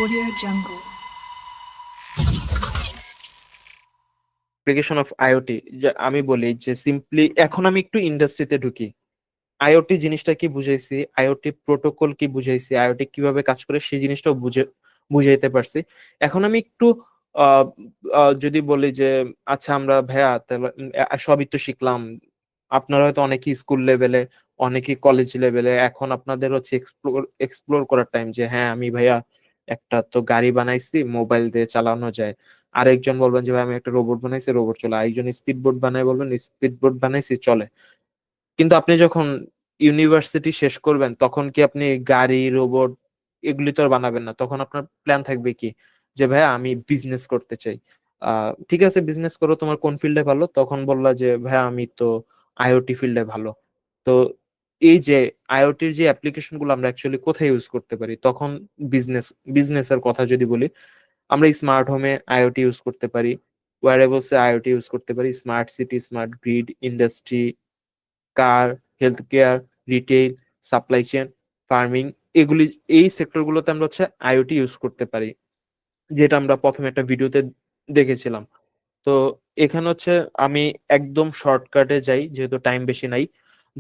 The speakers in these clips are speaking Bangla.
Audio Jungle. Application of IoT, আমি বলি যে সিম্পলি এখন আমি একটু ইন্ডাস্ট্রিতে ঢুকি। আইওটি জিনিসটা কি বুঝাইছি, আইওটি প্রোটোকল কি বুঝাইছি, আইওটি কিভাবে কাজ করে সেই জিনিসটাও বুঝাইতে পারছি। এখন আমি একটু আহ, যদি বলি যে আচ্ছা আমরা ভাইয়া তাহলে সবই তো শিখলাম, আপনারা হয়তো অনেকেই স্কুল লেভেলে, অনেকেই কলেজ লেভেলে, এখন আপনাদের হচ্ছে এক্সপ্লোর এক্সপ্লোর করার টাইম যে হ্যাঁ আমি ভাইয়া একটা তো গাড়ি বানাইছি মোবাইল দিয়ে চালানো যায়। আরেকজন বলবেন যে ভাই আমি একটা রোবট বানাইছি, রোবট চলে। আরেকজন স্পিড বোট বানাই বলবেন, স্পিড বোট বানাইছি চলে। কিন্তু আপনি যখন ইউনিভার্সিটি শেষ করবেন তখন কি আপনি গাড়ি রোবট এগুলি তো আর বানাবেন না, তখন আপনার প্ল্যান থাকবে কি যে ভাইয়া আমি বিজনেস করতে চাই। ঠিক আছে বিজনেস করো, তোমার কোন ফিল্ডে ভালো, তখন বললা যে ভাইয়া আমি তো আইওটি ফিল্ডে ভালো। তো এই যে আইওটির যে অ্যাপ্লিকেশন গুলো আমরা অ্যাকচুয়ালি কোথায় ইউজ করতে পারি, তখন বিজনেস বিজনেসের কথা যদি বলি, আমরা স্মার্ট হোমে আইওটি ইউজ করতে পারি, ওয়্যারেবলসে আইওটি ইউজ করতে পারি, smart city, smart grid, industry, car, health care, retail, supply chain, farming, এগুলি, এই সেক্টরগুলোতে আমরা হচ্ছে আইওটি ইউজ করতে পারি, যেটা আমরা প্রথমে একটা ভিডিওতে দেখেছিলাম। তো এখানে হচ্ছে আমি একদম শর্টকাটে যাই যেহেতু টাইম বেশি নাই।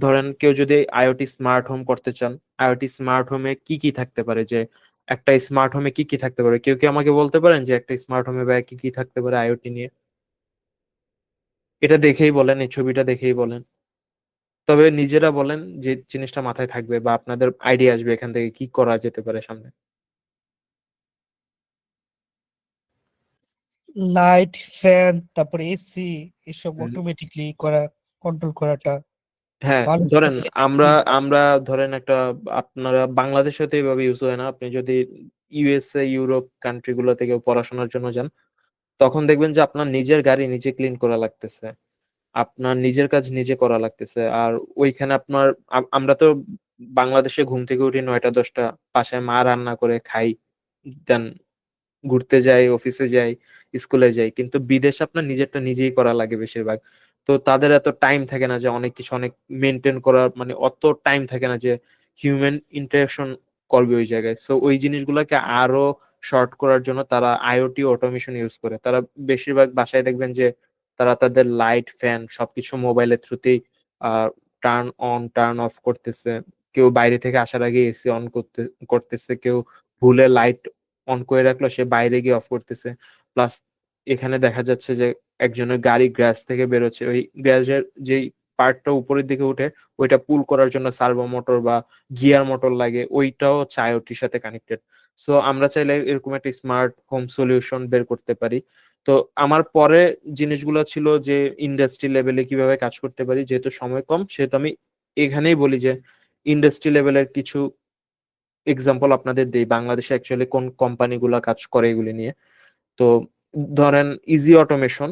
ধরেন কেউ যদি আইওটি স্মার্ট হোম করতে চান, আইওটি স্মার্ট হোমে কি কি থাকতে পারে, যে একটা স্মার্ট হোমে কি কি থাকতে পারে, কেউ কি আমাকে বলতে পারেন যে একটা স্মার্ট হোমে বা কি কি থাকতে পারে আইওটি নিয়ে? এটা দেখেই বলেন, এই ছবিটা দেখেই বলেন। তবে নিজেরা বলেন যে জিনিসটা মাথায় থাকবে বা আপনাদের আইডিয়া আসবে এখান থেকে কি করা যেতে পারে সামনে। লাইট, ফ্যান, তারপরে এসি, এসব হুম। অটোমেটিকলি করা, কন্ট্রোল করাটা হ্যাঁ, ভালো। ধরেন আমরা আমরা ধরেন একটা, আপনারা বাংলাদেশে তো এইভাবে ইউজ হয় না, আপনি যদি ইউএসএ ইউরোপ কান্ট্রি গুলো থেকে পড়াশোনার জন্য যান, তখন দেখবেন যে আপনার নিজের গাড়ি নিজে ক্লিন করা লাগতেছে, আপনার নিজের কাজ নিজে করা লাগতেছে। আর ওইখানে আপনার আমরা তো বাংলাদেশে ঘুম থেকে উঠি 9টা 10টা, বাসায় মা রান্না করে খাই, দেন ঘুরতে যাই, অফিসে যাই, স্কুলে যাই। কিন্তু বিদেশে আপনার নিজেরটা নিজেই করা লাগে বেশিরভাগ। তো তাদের এত টাইম থাকে না যে অনেক কিছু অনেক মেনটেন করার, মানে অত টাইম থাকে না যে হিউম্যান ইন্টারাকশন করবে ওই জায়গায়। সো ওই জিনিসগুলোকে আরো শর্ট করার জন্য তারা আইওটি অটোমেশন ইউজ করে। তারা বেশিরভাগ বাসায় দেখবেন যে তারা তাদের লাইট ফ্যান সবকিছু মোবাইলের থ্রুতেই টার্ন অন টার্ন অফ করতেছে। কেউ বাইরে থেকে আসার আগে এসি অন করতেছে, কেউ ভুলে লাইট অন করে রাখলো সে বাইরে গিয়ে অফ করতেছে। প্লাস এখানে দেখা যাচ্ছে যে একজনের গাড়ি গ্যাস থেকে বেরোচ্ছে, ওই গ্যাসের যেই পার্টটা উপরের দিকে উঠে ওইটা পুল করার জন্য সার্ভো মোটর বা গিয়ার মোটর লাগে, ওইটাও হচ্ছে আইওটির সাথে কানেক্টেড। সো আমরা চাইলে এরকম একটা স্মার্ট হোম সলিউশন বের করতে পারি। তো আমার পরে জিনিসগুলো ছিল যে ইন্ডাস্ট্রি লেভেলে কিভাবে কাজ করতে পারি, যেহেতু সময় কম সেহেতু আমি এখানেই বলি যে ইন্ডাস্ট্রি লেভেলের কিছু এক্সাম্পল আপনাদের দেই, বাংলাদেশে অ্যাকচুয়ালি কোন কোম্পানিগুলো কাজ করে এগুলি নিয়ে। তো ধরেন ইজি অটোমেশন,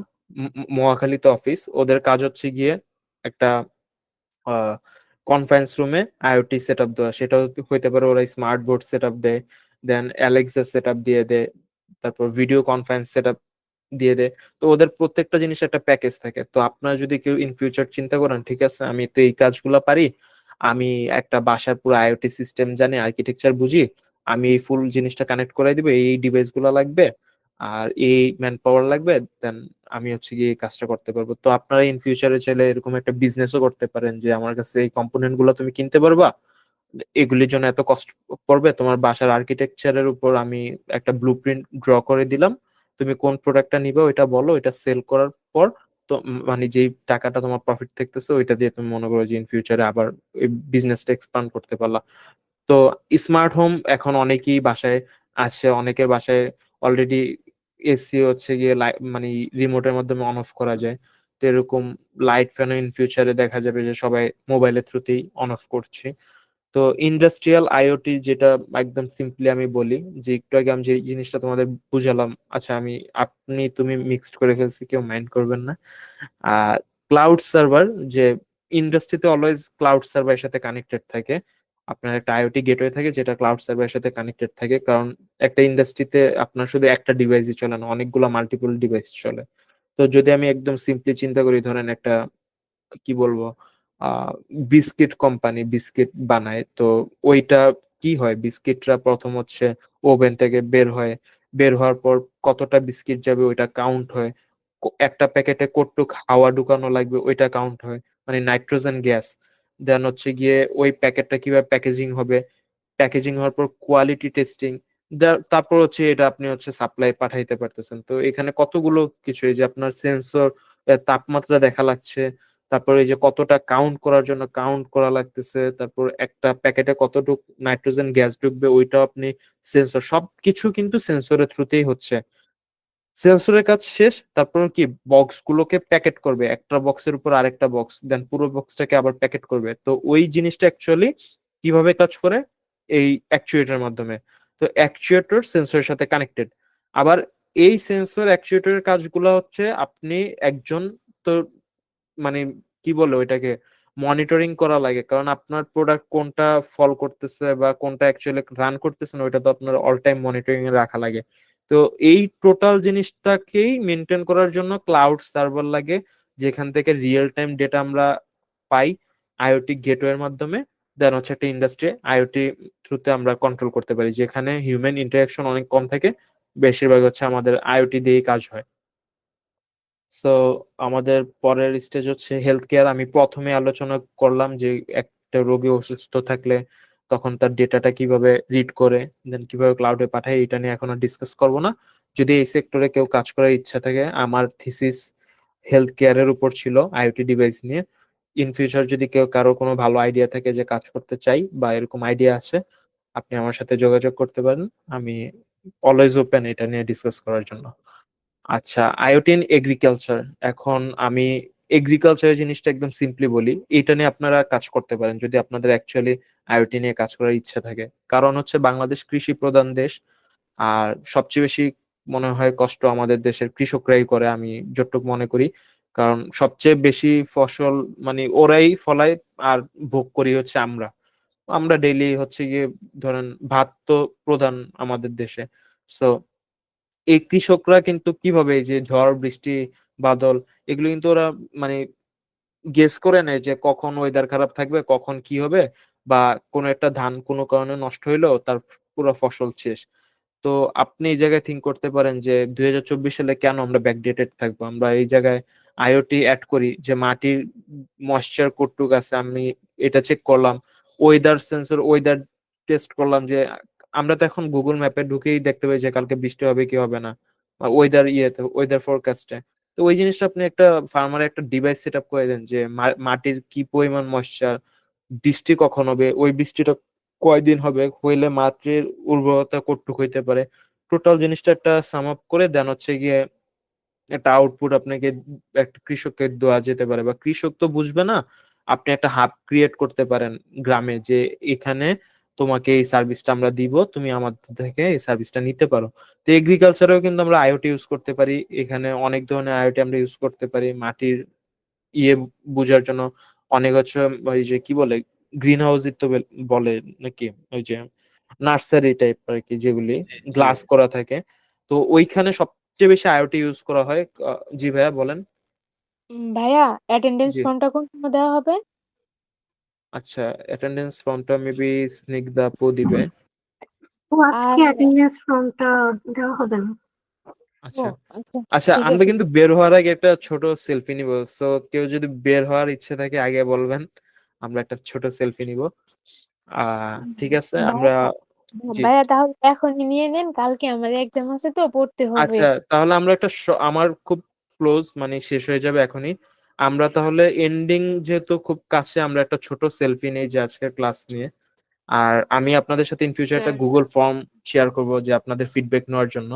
মহাখালীতে অফিস, ওদের কাজ হচ্ছে গিয়ে একটা কনফারেন্স রুমে আইওটি সেট আপ দেওয়া। সেটা হইতে পারে ওরা স্মার্ট বোর্ড সেট আপ দেয়, দেন অ্যালেক্সা সেট আপ দিয়ে দেয়, তারপর ভিডিও কনফারেন্স সেট আপ দিয়ে দেয়। তো ওদের প্রত্যেকটা জিনিস একটা প্যাকেজ থাকে। তো আপনারা যদি কেউ ইন ফিউচার চিন্তা করেন ঠিক আছে আমি তো এই কাজগুলো পারি, আমি একটা বাসার পুরো আইওটি সিস্টেম জানি, আর্কিটেকচার বুঝি, আমি এই ফুল জিনিসটা কানেক্ট করে দিব, এই ডিভাইস গুলো লাগবে আর এই ম্যান পাওয়ার লাগবে, দেন আমি হচ্ছে গিয়ে এই কাজটা করতে পারবো। তো আপনারা ইন ফিউচারে চাইলে এরকম একটা বিজনেসও করতে পারেন যে আমার কাছে এই কম্পোনেন্ট গুলো তুমি কিনতে পারবা, এগুলির জন্য এত কষ্ট পড়বে, তোমার বাসার আর্কিটেকচারের উপর আমি একটা ব্লুপ্রিন্ট ড্র করে দিলাম, তুমি কোন প্রোডাক্টটা নিবে ওইটা বলো, এটা সেল করার পর তো মানে যেই টাকাটা তোমার প্রফিট থাকতেছে ওইটা দিয়ে তুমি মনে করো যে ইন ফিউচারে আবার এই বিজনেসটা এক্সপান্ড করতে পারলা। তো স্মার্ট হোম এখন অনেকেই বাসায় আছে, অনেকের বাসায় অলরেডি এসি হচ্ছে গিয়ে মানে রিমোটের মাধ্যমে অন অফ করা যায়। তো এরকম লাইট ফ্যান ইন ফিউচারে দেখা যাবে যে সবাই মোবাইলের থ্রুতেই অন অফ করছে। তো ইন্ডাস্ট্রিয়াল আইওটি যেটা একদম সিম্পলি আমি বলি, যে একটু আগে আমি যে জিনিসটা তোমাদের বুঝালাম, আচ্ছা আমি আপনি তুমি মিক্সড করে ফেলছি, কেউ মাইন্ড করবেন না। আর ক্লাউড সার্ভার, যে ইন্ডাস্ট্রিতে অলওয়েজ ক্লাউড সার্ভারের সাথে কানেক্টেড থাকে, আপনার একটা আইওটি গেটওয়ে থাকে যেটা ক্লাউড সার্ভারের সাথে কানেক্টেড থাকে, কারণ একটা ইন্ডাস্ট্রিতে আপনার শুধু একটা ডিভাইসই চলে না, অনেকগুলো মাল্টিপল ডিভাইস চলে। তো যদি আমি একদম সিম্পলি চিন্তা করি, ধরেন একটা কি বলবো আহ বিস্কিট কোম্পানি বিস্কিট বানায়, তো ওইটা কি হয়, বিস্কিটরা প্রথম হচ্ছে ওভেন থেকে বের হওয়ার পর কতটা বিস্কিট যাবে ওইটা কাউন্ট হয়, একটা প্যাকেটে কতটুক হাওয়া ঢুকানো লাগবে ওইটা কাউন্ট হয়, মানে নাইট্রোজেন গ্যাস। দেন হচ্ছে গিয়ে ওই প্যাকেটটা কিভাবে প্যাকেজিং হবে, প্যাকেজিং হওয়ার পর কোয়ালিটি টেস্টিং, তারপর হচ্ছে এটা আপনি হচ্ছে সাপ্লাই পাঠাইতে পারতেছেন। তো এখানে কতগুলো কিছু, এই যে আপনার সেন্সর, তাপমাত্রা দেখা লাগছে, তারপর এই যে কতটা কাউন্ট করার জন্য কাউন্ট করা লাগতেছে, তারপর একটা প্যাকেটে কতটুক নাইট্রোজেন গ্যাস ঢুকবে ওইটাও আপনি, সেন্সর, সবকিছু কিন্তু সেন্সরের থ্রুতেই হচ্ছে। সেন্সরের কাজ শেষ, তারপর কি বক্স গুলোকে প্যাকেট করবে, একটা বক্সের উপর আরেকটা বক্স, দেন পুরো বক্সটাকে আবার প্যাকেট করবে। তো ওই জিনিসটা অ্যাকচুয়ালি কিভাবে কাজ করে, এই অ্যাকচুয়েটরের মাধ্যমে। তো অ্যাকচুয়েটর সেন্সরের সাথে কানেক্টেড। আবার এই সেন্সর অ্যাকচুয়েটরের কাজগুলো হচ্ছে আপনি একজন, তো মানে কি বলে ওইটাকে, মনিটরিং করা লাগে, কারণ আপনার প্রোডাক্ট কোনটা ফল করতেছে বা কোনটা অ্যাকচুয়ালি রান করতেছে না ওইটা তো আপনার অল টাইম মনিটরিং এ রাখা লাগে। তো এই টোটাল জিনিসটাকেই মেনটেন করার জন্য ক্লাউড সার্ভার লাগে, যেখান থেকে রিয়েল টাইম ডেটা আমরা পাই আইওটি গেটওয়ের মাধ্যমে। দেন হচ্ছে একটা ইন্ডাস্ট্রি আইওটি থ্রুতে আমরা কন্ট্রোল করতে পারি, যেখানে হিউম্যান ইন্টারাকশন অনেক কম থাকে, বেশিরভাগ হচ্ছে আমাদের আইওটি দিয়েই কাজ হয়। সো আমাদের পরের স্টেজ হচ্ছে হেলথ কেয়ার। আমি প্রথমে আলোচনা করলাম যে একটা রোগী অসুস্থ থাকলে তখন তার ডেটাটা কিভাবে রিড করে দেন কিভাবে ক্লাউডে পাঠায়, এটা নিয়ে এখন আর ডিসকাস করবো না। যদি এই সেক্টরে কেউ কাজ করার ইচ্ছা থাকে, আমার থিসিস হেলথ কেয়ারের উপর ছিল আইওটি ডিভাইস নিয়ে। ইন ফিউচার যদি কেউ কারো কোনো ভালো আইডিয়া থাকে যে কাজ করতে চাই বা এরকম আইডিয়া আছে, আপনি আমার সাথে যোগাযোগ করতে পারেন। আমি অলওয়েজ ওপেন এটা নিয়ে ডিসকাস করার জন্য। আচ্ছা, আইওটি ইন এগ্রিকালচার। এখন আমি এগ্রিকালচারের জিনিসটা একদম সিম্পলি বলি, এটা নিয়ে আপনারা কাজ করতে পারেন যদি আপনাদের অ্যাকচুয়ালি আইওটি নিয়ে কাজ করার ইচ্ছা থাকে। কারণ হচ্ছে বাংলাদেশ কৃষি প্রধান দেশ, আর সবচেয়ে বেশি মনে হয় কষ্ট আমাদের দেশের কৃষকরাই করে, আমি যতটুকু মনে করি। কারণ সবচেয়ে বেশি ফসল মানে ওরাই ফলায়, আর ভোগ করি হচ্ছে আমরা। আমরা ডেইলি হচ্ছে গিয়ে ধরেন ভাত তো প্রধান আমাদের দেশে। সো এই কৃষকরা কিন্তু কিভাবে এই যে ঝড় বৃষ্টি বাদল, এগুলো কিন্তু ওরা মানে গেস করে নেয় যে কখন ওয়েদার খারাপ থাকবে, কখন কি হবে, বা কোনো একটা ধান কোনো কারণে নষ্ট হইলো, তার পুরো ফসল শেষ। তো আপনি এই জায়গায় থিঙ্ক করতে পারেন যে 2024 সালে কেন আমরা ব্যাকডেটেড থাকবো। আমরা এই জায়গায় আইওটি অ্যাড করি যে মাটির ময়েশ্চার কতটুক আছে, আমি এটা চেক করলাম। ওয়েদার সেন্সর, ওয়েদার টেস্ট করলাম যে আমরা তো এখন গুগল ম্যাপে ঢুকেই দেখতে পাই যে কালকে বৃষ্টি হবে কি হবে না, ওয়েদার ইয়েতে, ওয়েদার ফোরকাস্টে। তো ওই জিনিসটা আপনি একটা ফার্মারে একটা ডিভাইস সেট আপ করে দেন যে মাটির কি পরিমাণ ময়েশ্চার, বৃষ্টি কখন হবে, ওই বৃষ্টিটা কয়দিন হবে, হইলে মাটির উর্বরতা কতটুকু হইতে পারে, টোটাল জিনিসটা একটা সাম আপ করে দেন হচ্ছে গিয়ে একটা আউটপুট আপনাকে একটা কৃষককে দেওয়া যেতে পারে। বা কৃষক তো বুঝবে না, আপনি একটা হাব ক্রিয়েট করতে পারেন গ্রামে, যে এখানে তোমাকে এই সার্ভিসটা আমরা দিব, তুমি আমাদের থেকে এই সার্ভিসটা নিতে পারো। তো এগ্রিকালচারেও কিন্তু আমরা আইওটি ইউজ করতে পারি, এখানে অনেক ধরনের আইওটি আমরা ইউজ করতে পারি মাটির ইয়ে বুঝার জন্য। অনেক হচ্ছে ওই যে কি বলে গ্রিন হাউস তো বলে নাকি, ওই যে নার্সারি টাইপ আর কি, যেগুলি জি জি গ্লাস করা থাকে। তো ওইখানে সবচেয়ে বেশি আইওটি ইউজ করা হয়। জি ভাইয়া বলেন। ভাইয়া অ্যাটেন্ডেন্স জি, ফর্মটা কোন সময় দেওয়া হবে? আচ্ছা, অ্যাটেন্ডেন্স ফর্মটা মেবি স্নিগ্ধা আপু দিবে। ও আজকে আর অ্যাটেন্ডেন্স ফর্মটা দেওয়া হবে না। ও আচ্ছা আচ্ছা, আচ্ছা, ঠিক আমরা আছে। কিন্তু বের হওয়ার আগে একটা ছোট সেলফি নিব। সো কেউ যদি বের হওয়ার ইচ্ছে থাকে আগে বলবেন, আমরা একটা ছোট সেলফি নিব। ঠিক আছে আমরা। ভাইয়া জি, ভাইয়া তাহলে এখনই নিয়ে নেন, কালকে আমার এক্সাম আছে তো পড়তে হবে। আচ্ছা, তাহলে আমরা একটা আমার খুব ক্লোজ মানে শেষ হয়ে যাবে এখনই। আমরা তাহলে এন্ডিং যেহেতু খুব কাছে, আমরা একটা ছোট সেলফি নেই যে আজকের ক্লাস নিয়ে। আর আমি আপনাদের সাথে ইন ফিউচার একটা গুগল ফর্ম শেয়ার করব যে আপনাদের ফিডব্যাক নেওয়ার জন্য।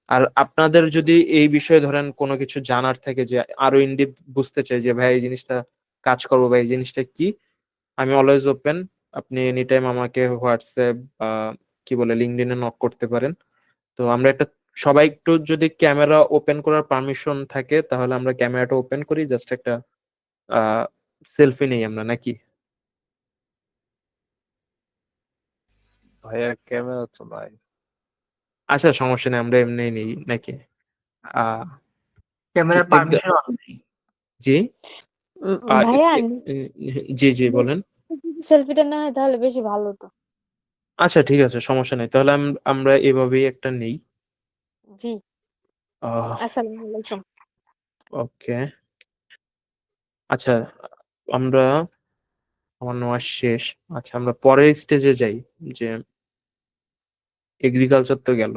আর আপনাদের যদি এই বিষয়ে ধরেন কোনো কিছু জানার থাকে, যে আরো ইনডিপ বুঝতে চাই যে ভাই এই জিনিসটা কাজ করবো বা এই জিনিসটা কি, আমি অলওয়েজ ওপেন। আপনি এনি টাইম আমাকে হোয়াটসঅ্যাপ বা কি বলে লিঙ্কডইনে নক করতে পারেন। তো আমরা একটা, সবাই একটু যদি ক্যামেরা ওপেন করার পারমিশন থাকে তাহলে আমরা ক্যামেরাটা ওপেন করি, জাস্ট একটা সেলফি নেই আমরা নাকি। ভাইয়া ক্যামেরা তো নাই। আচ্ছা, সমস্যা নেই, আমরা এমনি নেই নাকি। আহ ক্যামেরার স্নিগ্ধা, পারমিশন নেই। জি, ভাইয়া জি জি বলেন। সেলফিটা না হয় তাহলে বেশি ভালো হতো। আচ্ছা ঠিক আছে, সমস্যা নেই, তাহলে আমরা এভাবেই একটা নেই। জি। আসসালামু আলাইকুম। ওকে। আচ্ছা, আমরা আমার নেওয়া শেষ। আচ্ছা, আমরা পরের স্টেজে যাই, যে এগ্রিকালচার তো গেল।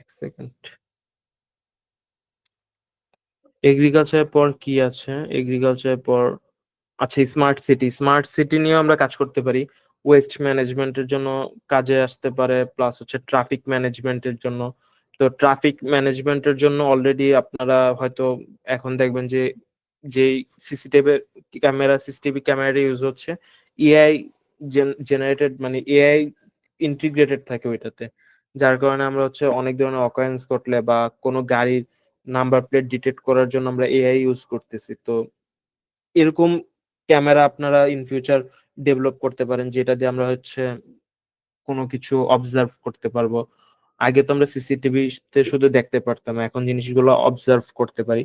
এক সেকেন্ড। এগ্রিকালচারের পর কি আছে? এগ্রিকালচারের পর আচ্ছা, স্মার্ট সিটি। স্মার্ট সিটি নিয়ে আমরা কাজ করতে পারি। ওয়েস্ট ম্যানেজমেন্টের জন্য কাজে আসতে পারে, প্লাস হচ্ছে ট্রাফিক ম্যানেজমেন্টের জন্য। তো ট্রাফিক ম্যানেজমেন্টের জন্য অলরেডি আপনারা হয়তো এখন দেখবেন যে যেই সিসিটিভি ক্যামেরা ইউজ হচ্ছে, এআই জেনারেটেড, মানে এআই ইন্টিগ্রেটেড থাকে ওইটাতে। যার কারণে আমরা হচ্ছে অনেক ধরনের অকারেন্স ঘটলে বা কোনো গাড়ির নাম্বার প্লেট ডিটেক্ট করার জন্য আমরা এআই ইউজ করতেছি। তো এরকম ক্যামেরা আপনারা ইন ফিউচার ডেভেলপ করতে পারেন, যেটা দিয়ে আমরা হচ্ছে কোনো কিছু অবজার্ভ করতে পারবো। আগে তো আমরা সিসিটিভি তে শুধু দেখতে পারতাম, এখন জিনিসগুলো অবজার্ভ করতে পারি।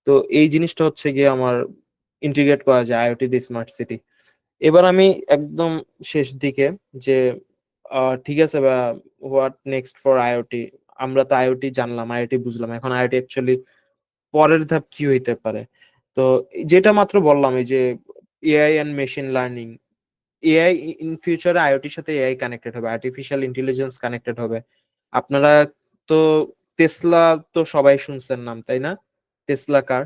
তো এই জিনিসটা হচ্ছে গিয়ে আমার ইন্টিগ্রেট করা যায় আইওটি দিয়ে স্মার্ট সিটি। এবার আমি একদম শেষ দিকে, যে ঠিক আছে বা হোয়াট নেক্সট ফর আইওটি। আমরা তো আইওটি জানলাম, আইওটি বুঝলাম, এখন আইওটি অ্যাকচুয়ালি পরের ধাপ কি হইতে পারে? তো যেটা মাত্র বললাম, এই যে AI and machine learning. AI in ফিউচারে আইওটির সাথে এআই কানেক্টেড হবে, আর্টিফিশিয়াল ইন্টেলিজেন্স কানেক্টেড হবে। আপনারা তো টেসলা তো সবাই শুনছেন নাম, তাই না? টেসলা কার।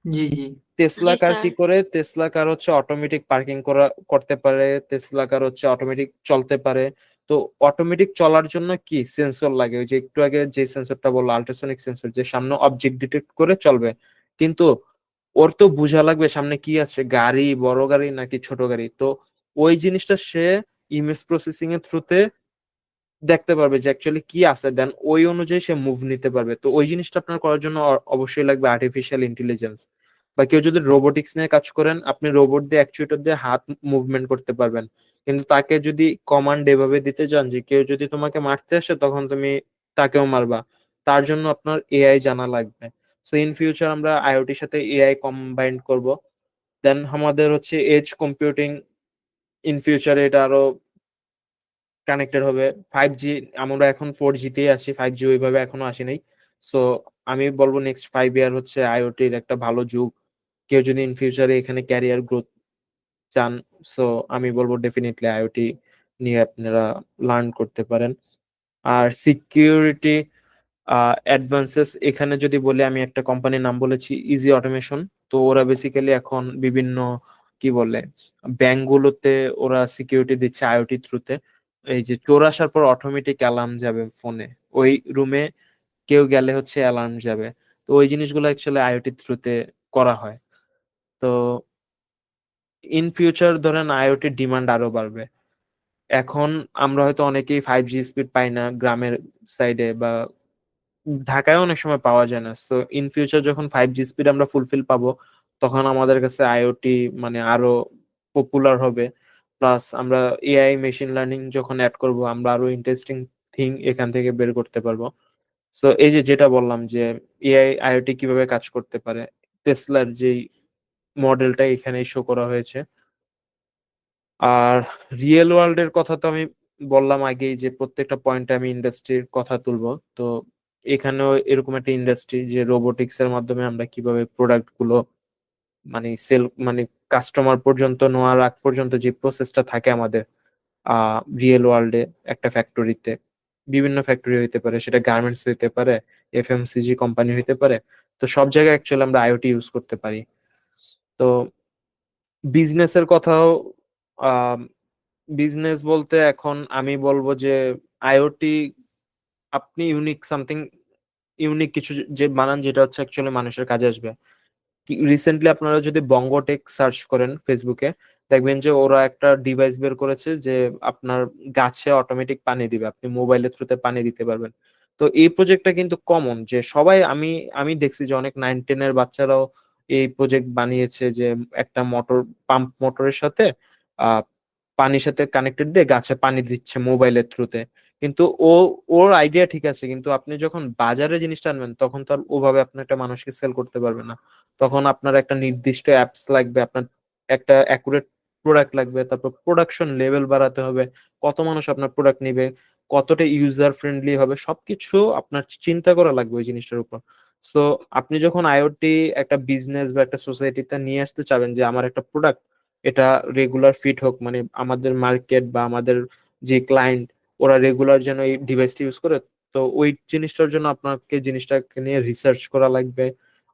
জি জি। টেসলা জি কার স্যার। কি করে? টেসলা কার হচ্ছে অটোমেটিক পার্কিং করতে পারে, টেসলা কার হচ্ছে অটোমেটিক চলতে পারে। তো অটোমেটিক চলার জন্য কি সেন্সর লাগে? ওই যে একটু আগে যে সেন্সরটা বললো, আল্ট্রাসনিক সেন্সর, যে সামনে অবজেক্ট ডিটেক্ট করে চলবে। কিন্তু ওর তো বোঝা লাগবে সামনে কি আছে, গাড়ি, বড় গাড়ি নাকি ছোট গাড়ি। তো ওই জিনিসটা সে ইমেজ প্রসেসিং এর থ্রুতে দেখতে পারবে যে অ্যাকচুয়ালি কি আছে, দেন ওই অনুযায়ী সে মুভ নিতে পারবে। তো ওই জিনিসটা আপনার করার জন্য অবশ্যই লাগবে আর্টিফিশিয়াল ইন্টেলিজেন্স। বা কেউ যদি রোবোটিক্স নিয়ে কাজ করেন, আপনি রোবট দিয়ে অ্যাকচুয়েটর দিয়ে হাত মুভমেন্ট করতে পারবেন। কিন্তু তাকে যদি কমান্ড এভাবে দিতে চান যে কেউ যদি তোমাকে মারতে আসে তখন তুমি তাকেও মারবা, তার জন্য আপনার এআই জানা লাগবে। সো ইন ফিউচার আমরা আইওটির সাথে এআই কম্বাইন্ড করব। দেন আমাদের হচ্ছে এজ কম্পিউটিং। ইন ফিউচারে এটা আরো কানেক্টেড হবে। 5G, আমরা এখন 4G তেই আছি, 5G ওইভাবে এখনো আসে নাই। সো আমি বলবো নেক্সট 5 ইয়ার হচ্ছে আইওটির একটা ভালো যুগ। কেউ যদি ইন ফিউচারে এখানে ক্যারিয়ার গ্রোথ চান, সো আমি বলবো ডেফিনেটলি আইওটি নিয়ে আপনারা লার্ন করতে পারেন। আর সিকিউরিটি অ্যাডভান্সেস, এখানে যদি বলি, আমি একটা কোম্পানির নাম বলেছি, ইজি অটোমেশন। তো ওরা বেসিক্যালি এখন বিভিন্ন কি বলে ব্যাংকগুলোতে ওরা সিকিউরিটি দিচ্ছে আইওটি থ্রুতে। এই যে চোর আসার পর অটোমেটিক অ্যালার্ম যাবে ফোনে, ওই রুমে কেউ গেলে হচ্ছে অ্যালার্ম যাবে। তো ওই জিনিসগুলো অ্যাকচুয়ালি আইওটি থ্রুতে করা হয়। তো ইন ফিউচার ধরেন আইওটির ডিমান্ড আরো বাড়বে। এখন আমরা হয়তো অনেকেই 5G স্পিড পাই না গ্রামের সাইডে, বা ঢাকায় অনেক সময় পাওয়া যায় না। তো ইন ফিউচার যখন 5G স্পিড আমরা ফুলফিল পাবো, তখন আমাদের কাছে আইওটি মানে আরো পপুলার হবে। প্লাস আমরা এআই মেশিন লার্নিং যখন অ্যাড করব, আমরা আরো ইন্টারেস্টিং থিং এখান থেকে বের করতে পারবো। তো এই যে যেটা বললাম যে এআই আইওটি কিভাবে কাজ করতে পারে, টেসলার যেই মডেলটা এখানে শো করা হয়েছে। আর রিয়েল ওয়ার্ল্ড এর কথা তো আমি বললাম আগেই, যে প্রত্যেকটা পয়েন্টে আমি ইন্ডাস্ট্রির কথা তুলবো। তো এখানেও এরকম একটা ইন্ডাস্ট্রি, যে রোবোটিক্স এর মাধ্যমে আমরা কিভাবে প্রোডাক্ট গুলো মানে সেল, মানে কাস্টমার পর্যন্ত নেওয়ার আগ পর্যন্ত যে প্রসেসটা থাকে আমাদের রিয়েল ওয়ার্ল্ডে, একটা ফ্যাক্টরিতে, বিভিন্ন ফ্যাক্টরি হইতে পারে, সেটা গার্মেন্টস হইতে পারে, এফএমসিজি কোম্পানি হইতে পারে। তো সব জায়গায় অ্যাকচুয়ালি আমরা আইওটি ইউজ করতে পারি। তো বিজনেসের কথাও, বিজনেস বলতে এখন আমি বলবো যে আইওটি, আপনি ইউনিক সামথিং, ইউনিক কিছু যে বানান, যেটা হচ্ছে অ্যাকচুয়ালি মানুষের কাজে আসবে। রিসেন্টলি আপনারা যদি বঙ্গটেক সার্চ করেন ফেসবুকে, দেখবেন যে ওরা একটা ডিভাইস বের করেছে যে আপনার গাছে অটোমেটিক পানি দিবে, আপনি মোবাইলের থ্রুতে পানি দিতে পারবেন। তো এই প্রজেক্টটা কিন্তু কমন, যে সবাই, আমি আমি দেখছি যে অনেক 9-10 এর বাচ্চারাও এই প্রজেক্ট বানিয়েছে, যে একটা মোটর, পাম্প মোটরের সাথে আহ পানির সাথে কানেক্টেড দিয়ে গাছে পানি দিচ্ছে মোবাইলের থ্রুতে। কিন্তু ও, ওর আইডিয়া ঠিক আছে, কিন্তু আপনি যখন বাজারে জিনিসটা আনবেন তখন তো আর ওভাবে আপনি একটা মানুষকে সেল করতে পারবেন না। তখন আপনার একটা নির্দিষ্ট অ্যাপস লাগবে, আপনার একটা অ্যাকুরেট প্রোডাক্ট লাগবে, তারপর প্রোডাকশন লেভেল বাড়াতে হবে, কত মানুষ আপনার প্রোডাক্ট নিবে, কতটা ইউজার ফ্রেন্ডলি হবে, সবকিছু আপনার চিন্তা করা লাগবে ওই জিনিসটার উপর। সো আপনি যখন আইওটি একটা বিজনেস বা একটা সোসাইটিতে নিয়ে আসতে চাবেন যে আমার একটা প্রোডাক্ট এটা রেগুলার ফিট হোক, মানে আমাদের মার্কেট বা আমাদের যে ক্লায়েন্ট ওরা রেগুলার যেন এই ডিভাইসটা ইউজ করে, তো ওই জিনিসটার জন্য আপনাকে জিনিসটাকে নিয়ে রিসার্চ করা লাগবে,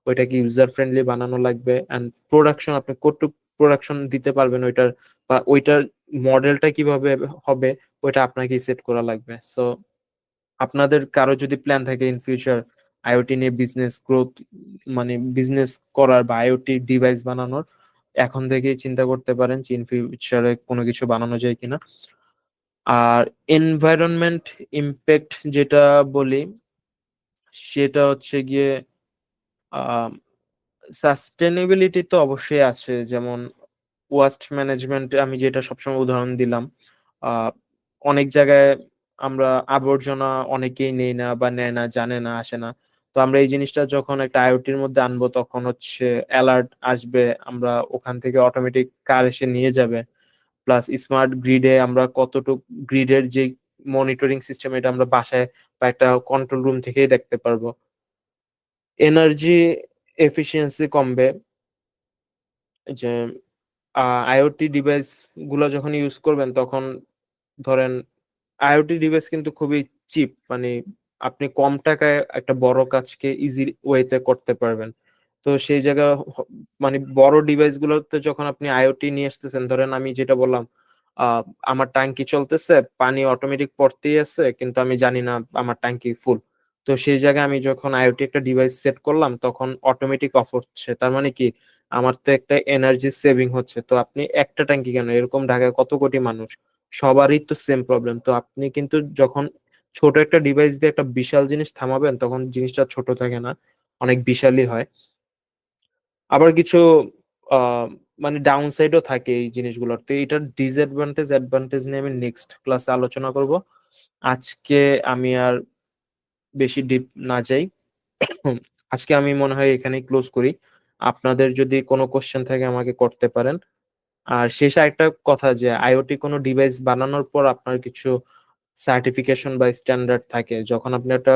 ওইটাকে ইউজার ফ্রেন্ডলি বানানো লাগবে, অ্যান্ড প্রোডাকশন আপনি কতটুকু প্রোডাকশন দিতে পারবেন ওইটার, বা ওইটার মডেলটা কিভাবে হবে ওইটা আপনাকে সেট করা লাগবে। সো আপনাদের কারো যদি প্ল্যান থাকে ইন ফিউচার আইওটি নিয়ে বিজনেস গ্রোথ, মানে বিজনেস করার বা আইওটি ডিভাইস বানানোর, এখন থেকেই চিন্তা করতে পারেন যে ইন ফিউচারে কোনো কিছু বানানো যায় কিনা। আর এনভায়রনমেন্ট ইম্প্যাক্ট যেটা বলি সেটা হচ্ছে গিয়ে সাস্টেনেবিলিটি তো অবশ্যই আছে, যেমন ওয়াস্ট ম্যানেজমেন্ট আমি যেটা সবসময় উদাহরণ দিলাম, আহ, অনেক জায়গায় আমরা আবর্জনা অনেকেই নেই না বা নেয় না, জানে না, আসে না। তো আমরা এই জিনিসটা যখন একটা আইওটির মধ্যে আনবো তখন হচ্ছে অ্যালার্ট আসবে, আমরা ওখান থেকে অটোমেটিক কার এসে নিয়ে যাবে, প্লাস স্মার্ট গ্রিডে আমরা কতটুকু গ্রিডের যে মনিটরিং সিস্টেম এটা আমরা বাসায় বা একটা কন্ট্রোল রুম থেকেই দেখতে পারবো। এনার্জি এফিসিয়েন্সি কমবে, যে আইওটি ডিভাইস গুলো যখন ইউজ করবেন তখন ধরেন আইওটি ডিভাইস কিন্তু খুবই চিপ, মানে আপনি কম টাকায় একটা বড় কাজকে ইজি ওয়েতে করতে পারবেন। তো সেই জায়গা মানে বড় ডিভাইস গুলোতে যখন আপনি আইওটি নিয়ে আসতেছেন, ধরেন আমি যেটা বললাম, আহ আমার ট্যাঙ্কি চলতেছে, পানি অটোমেটিক পড়তেই আছে কিন্তু আমি জানি না আমার ট্যাঙ্কি ফুল। তো সেই জায়গায় আমি যখন আইওটি একটা ডিভাইস সেট করলাম তখন অটোমেটিক অফ হচ্ছে, তার মানে কি আমার তো একটা এনার্জি সেভিং হচ্ছে। তো আপনি একটা ট্যাঙ্কি কেন, এরকম ঢাকায় কত কোটি মানুষ, সবারই তো সেম প্রবলেম। তো আপনি কিন্তু যখন ছোট একটা ডিভাইস দিয়ে একটা বিশাল জিনিস থামাবেন তখন জিনিসটা ছোট থাকে না, অনেক বিশালই হয়। আবার কিছু আহ মানে ডাউন সাইডও থাকে এই জিনিসগুলোর, তো এটার ডিসঅ্যাডভান্টেজ অ্যাডভান্টেজ নিয়ে আমি নেক্সট ক্লাসে আলোচনা করব। আজকে আমি আর বেশি ডিপ না যাই, আজকে আমি মনে হয় এখানেই ক্লোজ করি। আপনাদের যদি কোনো কোশ্চেন থাকে আমাকে করতে পারেন। আর শেষে একটা কথা, যে আইওটি কোনো ডিভাইস বানানোর পর আপনার কিছু সার্টিফিকেশন বা স্ট্যান্ডার্ড থাকে, যখন আপনি একটা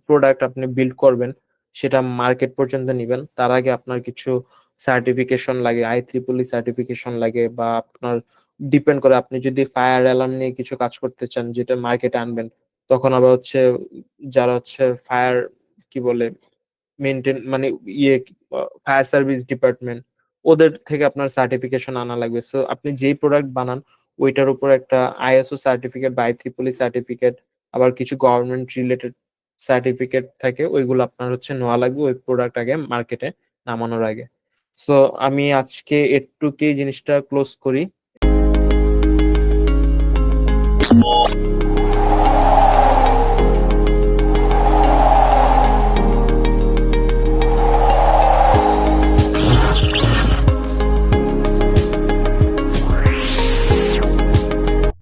প্রোডাক্ট আপনি বিল্ড করবেন সেটা মার্কেট পর্যন্ত নিবেন তার আগে আপনার কিছু সার্টিফিকেশন লাগে, IEEE সার্টিফিকেশন লাগে, বা আপনার ডিপেন্ড করে আপনি যদি ফায়ার অ্যালার্ম নিয়ে কিছু কাজ করতে চান যেটা মার্কেটে আনবেন, তখন আবার হচ্ছে যারা হচ্ছে ফায়ার কি বলে মেনটেন মানে ইয়ে ফায়ার সার্ভিস ডিপার্টমেন্ট ওদের থেকে আপনার সার্টিফিকেশন আনা লাগবে। সো আপনি যেই প্রোডাক্ট বানান ওইটার উপর একটা ISO সার্টিফিকেট বা IEEE সার্টিফিকেট, আবার কিছু গভর্নমেন্ট রিলেটেড সার্টিফিকেট থাকে, ওইগুলো আপনার হচ্ছে নেওয়া লাগবে ওই প্রোডাক্ট আগে মার্কেটে নামানোর আগে। সো আমি আজকে এটুকুই জিনিসটা ক্লোজ করি।